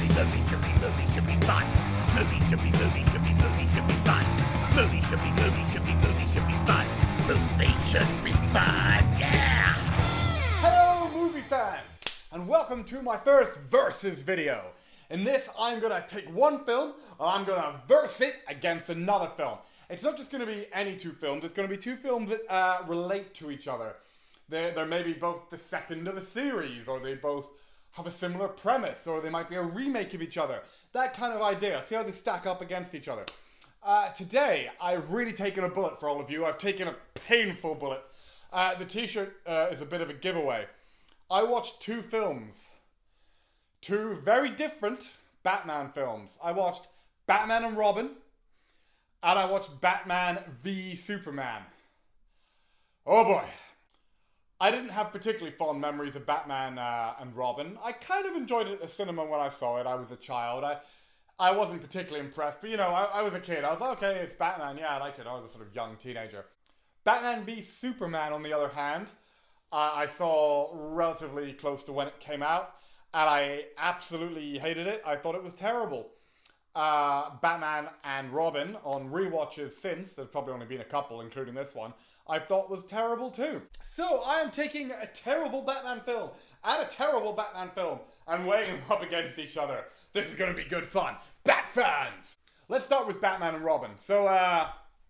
movie should be fun. Movie should be fun. Movie should be fun. Movie should be fun. Yeah! Hello, movie fans, and welcome to my first Versus video. In this, I'm gonna take one film and I'm gonna verse it against another film. It's not just gonna be any two films, it's gonna be two films that relate to each other. They're maybe both the second of a series, or they both have a similar premise, or they might be a remake of each other. That kind of idea. See how they stack up against each other. Today, I've really taken a bullet for all of you. I've taken a painful bullet. The t-shirt is a bit of a giveaway. I watched two films. Two very different Batman films. I watched Batman and Robin, and I watched Batman v Superman. Oh boy. I didn't have particularly fond memories of Batman and Robin. I kind of enjoyed it at the cinema when I saw it. I was a child. I wasn't particularly impressed, but you know, I was a kid. I was like, okay, it's Batman. Yeah, I liked it. I was a sort of young teenager. Batman v Superman, on the other hand, I saw relatively close to when it came out, and I absolutely hated it. I thought it was terrible. Batman and Robin, on rewatches since, there's probably only been a couple, including this one, I thought was terrible too. So I am taking a terrible Batman film and a terrible Batman film and weighing them up against each other. This is going to be good fun. Bat fans! Let's start with Batman and Robin. So,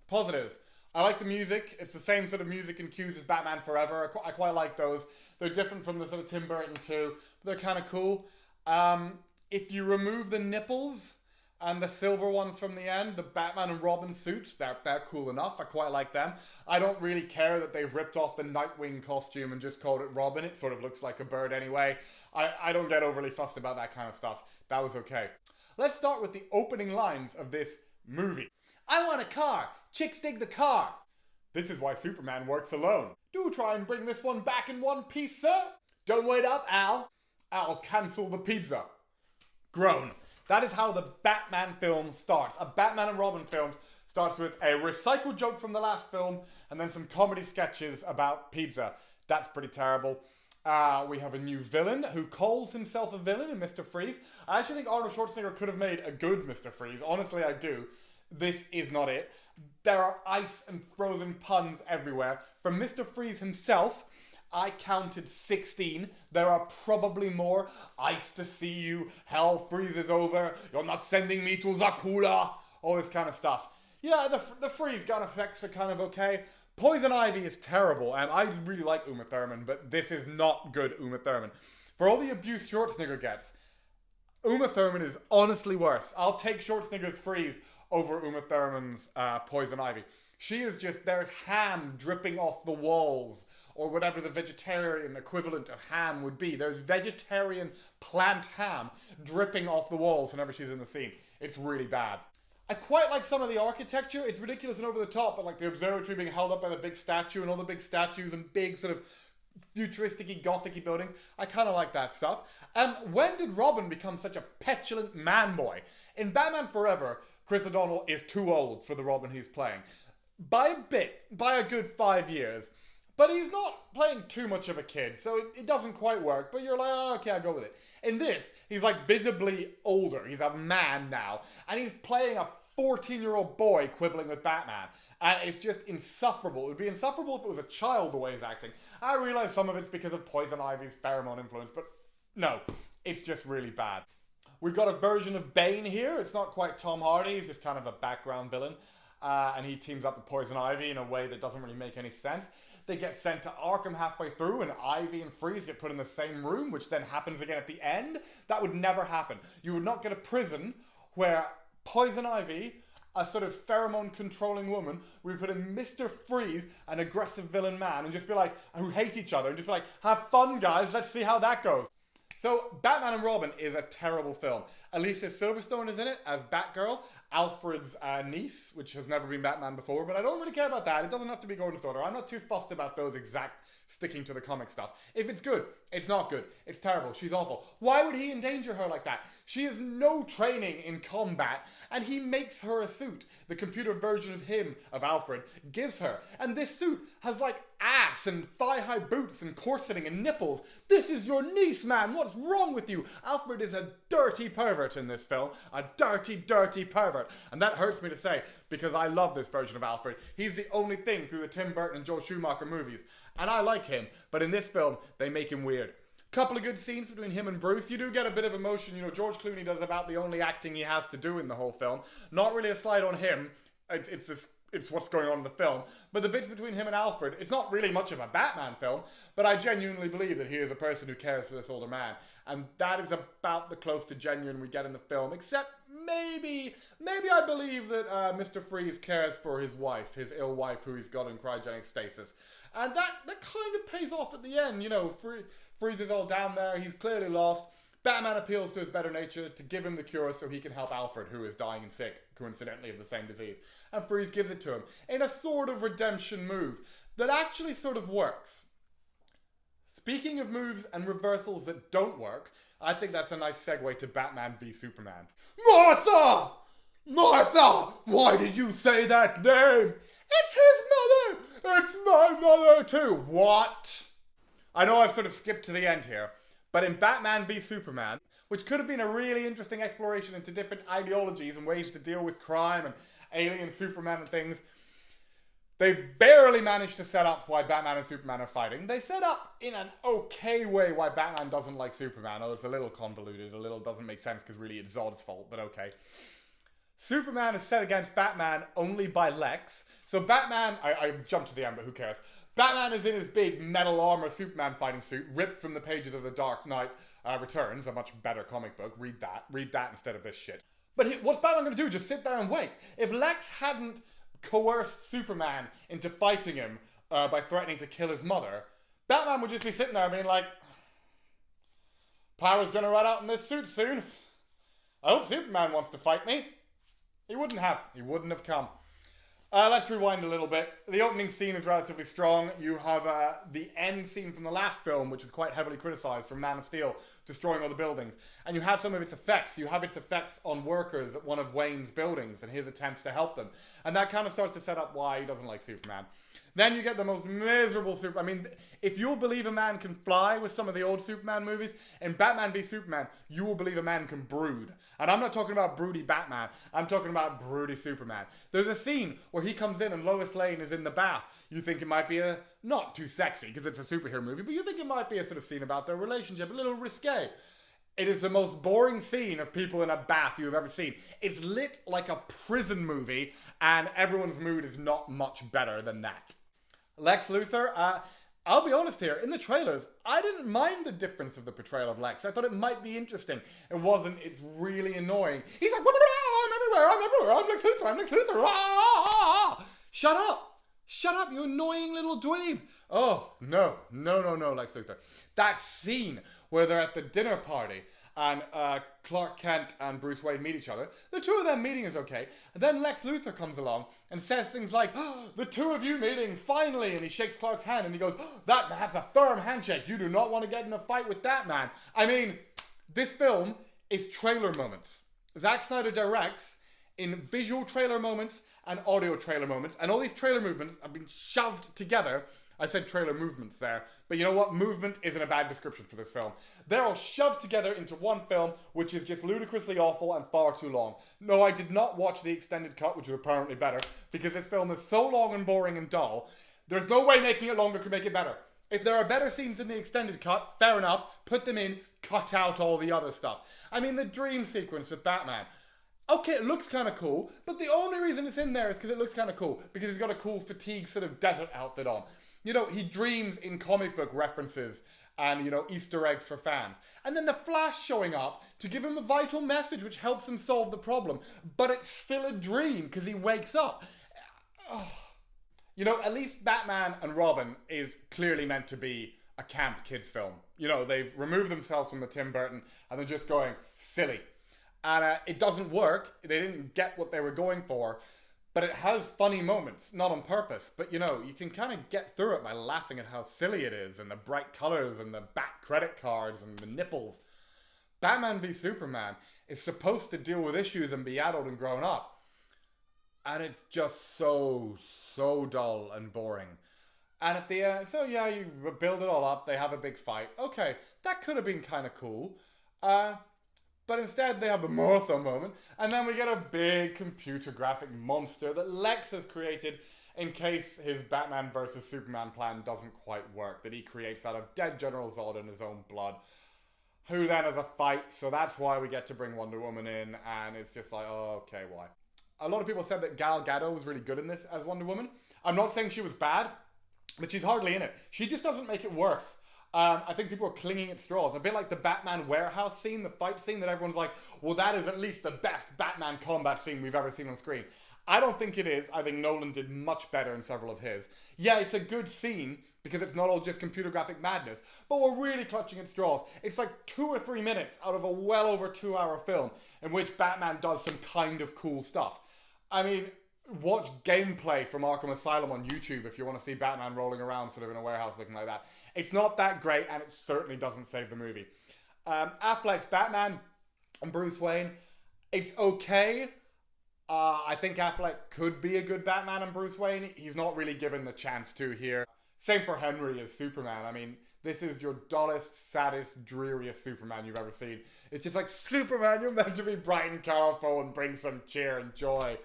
positives. I like the music. It's the same sort of music and cues as Batman Forever. I quite like those. They're different from the sort of Tim Burton too, but they're kind of cool. If you remove the nipples and the silver ones from the end, the Batman and Robin suits, they're cool enough. I quite like them. I don't really care that they've ripped off the Nightwing costume and just called it Robin. It sort of looks like a bird anyway. I don't get overly fussed about that kind of stuff. That was okay. Let's start with the opening lines of this movie. I want a car. Chicks dig the car. This is why Superman works alone. Do try and bring this one back in one piece, sir. Don't wait up, Al. I'll cancel the pizza. Groan. That is how the Batman film starts. A Batman and Robin film starts with a recycled joke from the last film and then some comedy sketches about pizza. That's pretty terrible. We have a new villain who calls himself a villain in Mr. Freeze. I actually think Arnold Schwarzenegger could have made a good Mr. Freeze. Honestly, I do. This is not it. There are ice and frozen puns everywhere. From Mr. Freeze himself, I counted 16. There are probably more. Ice to see you. Hell freezes over. You're not sending me to the cooler. All this kind of stuff. Yeah, the freeze gun effects are kind of okay. Poison Ivy is terrible, and I really like Uma Thurman, but this is not good Uma Thurman. For all the abuse Schwarzenegger gets, Uma Thurman is honestly worse. I'll take Schwarzenegger's freeze over Uma Thurman's Poison Ivy. She is just, there's ham dripping off the walls, or whatever the vegetarian equivalent of ham would be. There's vegetarian plant ham dripping off the walls whenever she's in the scene. It's really bad. I quite like some of the architecture. It's ridiculous and over the top, but like the observatory being held up by the big statue and all the big statues and big sort of futuristic-y, gothic-y buildings. I kind of like that stuff. When did Robin become such a petulant man boy? In Batman Forever, Chris O'Donnell is too old for the Robin he's playing. By a bit, by a good 5 years. But he's not playing too much of a kid, so it doesn't quite work, but you're like, oh, okay, I'll go with it. In this, he's like visibly older. He's a man now, and he's playing a 14-year-old boy quibbling with Batman, and it's just insufferable. It would be insufferable if it was a child the way he's acting. I realize some of it's because of Poison Ivy's pheromone influence, but no, it's just really bad. We've got a version of Bane here. It's not quite Tom Hardy, he's just kind of a background villain, and he teams up with Poison Ivy in a way that doesn't really make any sense. They get sent to Arkham halfway through, and Ivy and Freeze get put in the same room, which then happens again at the end. That would never happen. You would not get a prison where Poison Ivy, a sort of pheromone-controlling woman, would put in Mr. Freeze, an aggressive villain man, and just be like, who hate each other, and just be like, have fun, guys, let's see how that goes. So, Batman and Robin is a terrible film. Alicia Silverstone is in it as Batgirl, Alfred's niece, which has never been Batman before, but I don't really care about that. It doesn't have to be Gordon's daughter. I'm not too fussed about those exact sticking to the comic stuff. If it's good, it's not good. It's terrible. She's awful. Why would he endanger her like that? She has no training in combat, and he makes her a suit. The computer version of him, of Alfred, gives her. And this suit has like ass and thigh-high boots and corseting and nipples. This is your niece, man. What's wrong with you? Alfred is a dirty pervert in this film. A dirty, dirty pervert. And that hurts me to say, because I love this version of Alfred. He's the only thing through the Tim Burton and Joel Schumacher movies. And I like him, but in this film, they make him weird. Couple of good scenes between him and Bruce. You do get a bit of emotion. You know, George Clooney does about the only acting he has to do in the whole film. Not really a slide on him. It's what's going on in the film. But the bits between him and Alfred, it's not really much of a Batman film, but I genuinely believe that he is a person who cares for this older man. And that is about the close to genuine we get in the film, except maybe I believe that Mr. Freeze cares for his wife, his ill wife who he's got in cryogenic stasis. And that kind of pays off at the end, you know. Freeze is all down there, he's clearly lost. Batman appeals to his better nature to give him the cure so he can help Alfred, who is dying and sick, coincidentally of the same disease. And Freeze gives it to him in a sort of redemption move that actually sort of works. Speaking of moves and reversals that don't work, I think that's a nice segue to Batman v Superman. Martha! Martha! Why did you say that name? It's his mother! It's my mother too! What? I know I've sort of skipped to the end here, but in Batman v Superman, which could have been a really interesting exploration into different ideologies and ways to deal with crime and alien Superman and things, they barely managed to set up why Batman and Superman are fighting. They set up in an okay way why Batman doesn't like Superman. Oh, it's a little convoluted, a little doesn't make sense because really it's Zod's fault, but okay. Superman is set against Batman only by Lex. So Batman, I jumped to the end, but who cares? Batman is in his big metal armor Superman fighting suit, ripped from the pages of The Dark Knight Returns, a much better comic book. Read that instead of this shit. But what's Batman going to do? Just sit there and wait? If Lex hadn't coerced Superman into fighting him by threatening to kill his mother, Batman would just be sitting there being like, Power's going to run out in this suit soon. I hope Superman wants to fight me. He wouldn't have. He wouldn't have come. Let's rewind a little bit. The opening scene is relatively strong. You have the end scene from the last film, which was quite heavily criticized, from Man of Steel, destroying all the buildings. And you have some of its effects. You have its effects on workers at one of Wayne's buildings and his attempts to help them. And that kind of starts to set up why he doesn't like Superman. Then you get the most miserable I mean, if you'll believe a man can fly with some of the old Superman movies, in Batman v Superman, you will believe a man can brood. And I'm not talking about broody Batman. I'm talking about broody Superman. There's a scene where he comes in and Lois Lane is in the bath. You think it might be not too sexy because it's a superhero movie, but you think it might be a sort of scene about their relationship, a little risque. It is the most boring scene of people in a bath you've ever seen. It's lit like a prison movie, and everyone's mood is not much better than that. Lex Luthor, I'll be honest here, in the trailers, I didn't mind the difference of the portrayal of Lex. I thought it might be interesting. It wasn't, it's really annoying. He's like, I'm everywhere, I'm Lex Luthor, I'm Lex Luthor, ah! Shut up! Shut up, you annoying little dweeb! Oh, no, Lex Luthor. That scene where they're at the dinner party and Clark Kent and Bruce Wayne meet each other. The two of them meeting is okay. And then Lex Luthor comes along and says things like, oh, the two of you meeting, finally. And he shakes Clark's hand and he goes, oh, that's a firm handshake. You do not want to get in a fight with that man. I mean, this film is trailer moments. Zack Snyder directs in visual trailer moments and audio trailer moments. And all these trailer movements have been shoved together. I said trailer movements there, but you know what? Movement isn't a bad description for this film. They're all shoved together into one film, which is just ludicrously awful and far too long. No, I did not watch the extended cut, which is apparently better, because this film is so long and boring and dull. There's no way making it longer could make it better. If there are better scenes in the extended cut, fair enough, put them in, cut out all the other stuff. I mean, the dream sequence with Batman. Okay, it looks kind of cool, but the only reason it's in there is because it looks kind of cool, because he's got a cool fatigue sort of desert outfit on. You know, he dreams in comic book references and, you know, Easter eggs for fans. And then the Flash showing up to give him a vital message which helps him solve the problem. But it's still a dream because he wakes up. Oh. You know, at least Batman and Robin is clearly meant to be a camp kids film. You know, they've removed themselves from the Tim Burton and they're just going silly. And it doesn't work. They didn't get what they were going for. But it has funny moments, not on purpose, but you know, you can kind of get through it by laughing at how silly it is, and the bright colors, and the back credit cards, and the nipples. Batman v Superman is supposed to deal with issues and be adult and grown up. And it's just so dull and boring. And at the end, so yeah, you build it all up, they have a big fight. Okay, that could have been kind of cool. But instead they have the Martha moment, and then we get a big computer graphic monster that Lex has created in case his Batman versus Superman plan doesn't quite work, that he creates out of dead General Zod in his own blood, who then has a fight, so that's why we get to bring Wonder Woman in, and it's just like, oh, okay, why? A lot of people said that Gal Gadot was really good in this as Wonder Woman. I'm not saying she was bad, but she's hardly in it. She just doesn't make it worse. I think people are clinging at straws. A bit like the Batman warehouse scene, the fight scene that everyone's like, well, that is at least the best Batman combat scene we've ever seen on screen. I don't think it is. I think Nolan did much better in several of his. Yeah, it's a good scene because it's not all just computer graphic madness, but we're really clutching at straws. It's like 2 or 3 minutes out of a well over 2-hour film in which Batman does some kind of cool stuff. I mean, watch gameplay from Arkham Asylum on YouTube if you want to see Batman rolling around sort of in a warehouse looking like that. It's not that great, and it certainly doesn't save the movie. Affleck's Batman and Bruce Wayne, it's okay. I think Affleck could be a good Batman and Bruce Wayne. He's not really given the chance to here. Same for Henry as Superman. I mean, this is your dullest, saddest, dreariest Superman you've ever seen. It's just like, Superman, you're meant to be bright and colorful and bring some cheer and joy.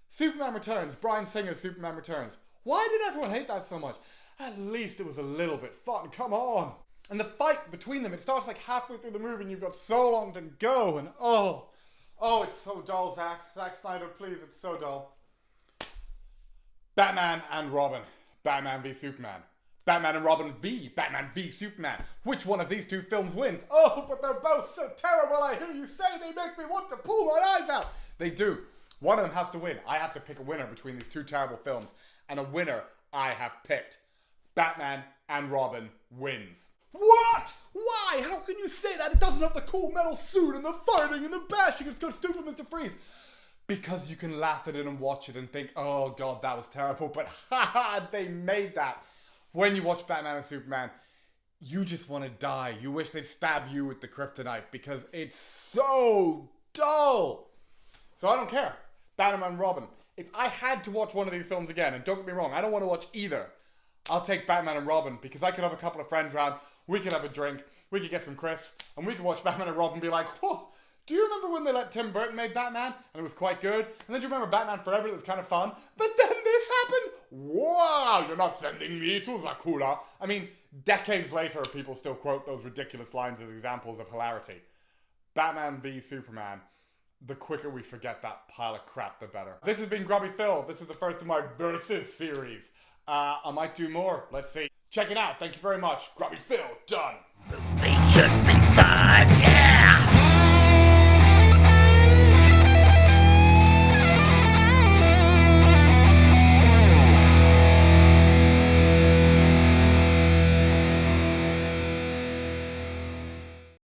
Superman Returns, Bryan Singer's Superman Returns. Why did everyone hate that so much? At least it was a little bit fun, come on. And the fight between them, it starts like halfway through the movie and you've got so long to go, and oh, it's so dull, Zack Snyder, please, it's so dull. Batman and Robin, Batman v Superman. Batman and Robin v Batman v Superman. Which one of these two films wins? Oh, but they're both so terrible, I hear you say, they make me want to pull my eyes out. They do. One of them has to win. I have to pick a winner between these two terrible films. And a winner I have picked. Batman and Robin wins. What? Why? How can you say that? It doesn't have the cool metal suit and the fighting and the bashing. It's got stupid Mr. Freeze. Because you can laugh at it and watch it and think, oh God, that was terrible. But haha, they made that. When you watch Batman and Superman, you just want to die. You wish they'd stab you with the kryptonite because it's so dull. So I don't care. Batman and Robin. If I had to watch one of these films again, and don't get me wrong, I don't want to watch either, I'll take Batman and Robin because I could have a couple of friends around, we could have a drink, we could get some crisps, and we could watch Batman and Robin and be like, whoa, do you remember when they let Tim Burton make Batman and it was quite good? And then do you remember Batman Forever, that was kind of fun? But then this happened? Wow, you're not sending me to Zakura. I mean, decades later, people still quote those ridiculous lines as examples of hilarity. Batman v Superman. The quicker we forget that pile of crap, the better. This has been Grubby Phil. This is the first of my Versus series. I might do more. Let's see. Check it out. Thank you very much. Grubby Phil, done. They should be fine, yeah.